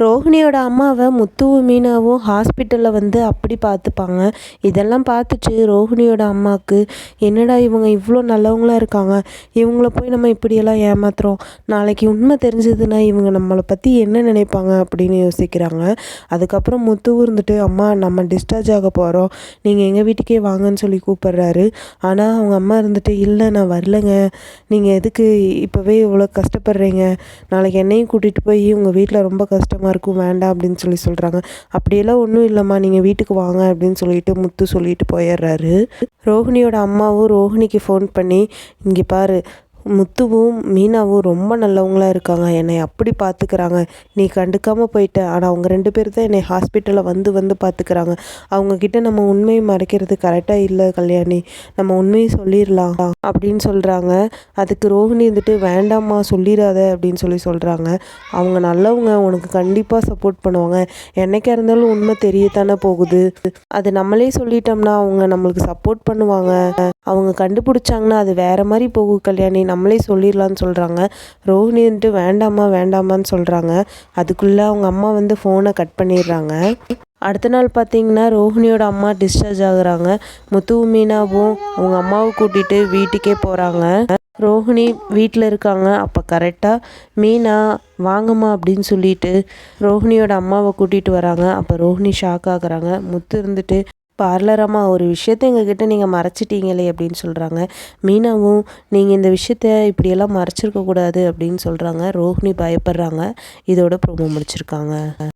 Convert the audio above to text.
ரோஹிணியோட அம்மாவை முத்துவும் மீனாவும் ஹாஸ்பிட்டலில் வந்து அப்படி பார்த்துப்பாங்க. இதெல்லாம் பார்த்துட்டு ரோஹிணியோட அம்மாவுக்கு என்னடா இவங்க இவ்வளோ நல்லவங்களா இருக்காங்க, இவங்கள போய் நம்ம இப்படியெல்லாம் ஏமாத்துறோம், நாளைக்கு உண்மை தெரிஞ்சதுன்னா இவங்க நம்மளை பற்றி என்ன நினைப்பாங்க அப்படின்னு யோசிக்கிறாங்க. அதுக்கப்புறம் முத்துவும் இருந்துட்டு, அம்மா நம்ம டிஸ்சார்ஜ் ஆக போகிறோம், நீங்கள் எங்கள் வீட்டுக்கே வாங்கன்னு சொல்லி கூப்பிட்றாரு. ஆனால் அவங்க அம்மா இருந்துட்டு, இல்லை நான் வரலைங்க, நீங்கள் எதுக்கு இப்போவே இவ்வளோ கஷ்டப்படுறீங்க, நாளைக்கு என்னையும் கூட்டிகிட்டு போய் உங்கள் வீட்டில் ரொம்ப கஷ்டமாக இருக்கும், வேண்டாம் அப்படின்னு சொல்கிறாங்க. அப்படியெல்லாம் ஒன்றும் இல்லைம்மா, நீங்கள் வீட்டுக்கு வாங்க அப்படின்னு சொல்லிட்டு முத்து சொல்லிட்டு போயிடுறாரு. ரோஹிணியோட அம்மாவும் ரோஹிணிக்கு ஃபோன் பண்ணி, இங்கே பாரு, முத்துவும் மீனாவும் ரொம்ப நல்லவங்களா இருக்காங்க, என்னை அப்படி பார்த்துக்கிறாங்க, நீ கண்டுக்காமல் போயிட்ட, ஆனால் அவங்க 2 பேர் தான் என்னை ஹாஸ்பிட்டலில் வந்து பார்த்துக்கிறாங்க, அவங்கக்கிட்ட நம்ம உண்மையை மறைக்கிறது கரெக்டாக இல்லை கல்யாணி, நம்ம உண்மையை சொல்லிடலாம் அப்படின்னு சொல்கிறாங்க. அதுக்கு ரோஹிணி வந்துட்டு, வேண்டாம்மா சொல்லிடாத அப்படின்னு சொல்கிறாங்க. அவங்க நல்லவங்க, உனக்கு கண்டிப்பாக சப்போர்ட் பண்ணுவாங்க, என்னைக்கா இருந்தாலும் உண்மை தெரியத்தானே போகுது, அது நம்மளே சொல்லிட்டோம்னா அவங்க நம்மளுக்கு சப்போர்ட் பண்ணுவாங்க, அவங்க கண்டுபிடிச்சாங்கன்னா அது வேறு மாதிரி போகும் கல்யாணி, நம்மளே சொல்லிடலான்னு சொல்கிறாங்க. ரோஹிணி வந்துட்டு வேண்டாமான்னு சொல்கிறாங்க. அதுக்குள்ளே அவங்க அம்மா வந்து ஃபோனை கட் பண்ணிடுறாங்க. அடுத்த நாள் பார்த்திங்கன்னா ரோஹிணியோட அம்மா டிஸ்சார்ஜ் ஆகுறாங்க. முத்துவும் மீனாவும் அவங்க அம்மாவை கூட்டிகிட்டு வீட்டுக்கே போகிறாங்க. ரோஹிணி வீட்டில் இருக்காங்க. அப்போ கரெக்டாக மீனா வாங்கம்மா அப்படின்னு சொல்லிட்டு ரோஹிணியோட அம்மாவை கூட்டிகிட்டு வராங்க. அப்போ ரோஹிணி ஷாக் ஆகுறாங்க. முத்து இருந்துட்டு, பார்லரம்மா, ஒரு விஷயத்த எங்ககிட்ட நீங்கள் மறைச்சிட்டீங்களே அப்படின்னு சொல்கிறாங்க. மீனாவும், நீங்கள் இந்த விஷயத்த இப்படியெல்லாம் மறைச்சிருக்கக்கூடாது அப்படின்னு சொல்கிறாங்க. ரோஹிணி பயப்படுறாங்க. இதோட ப்ரோமோ முடிச்சிருக்காங்க.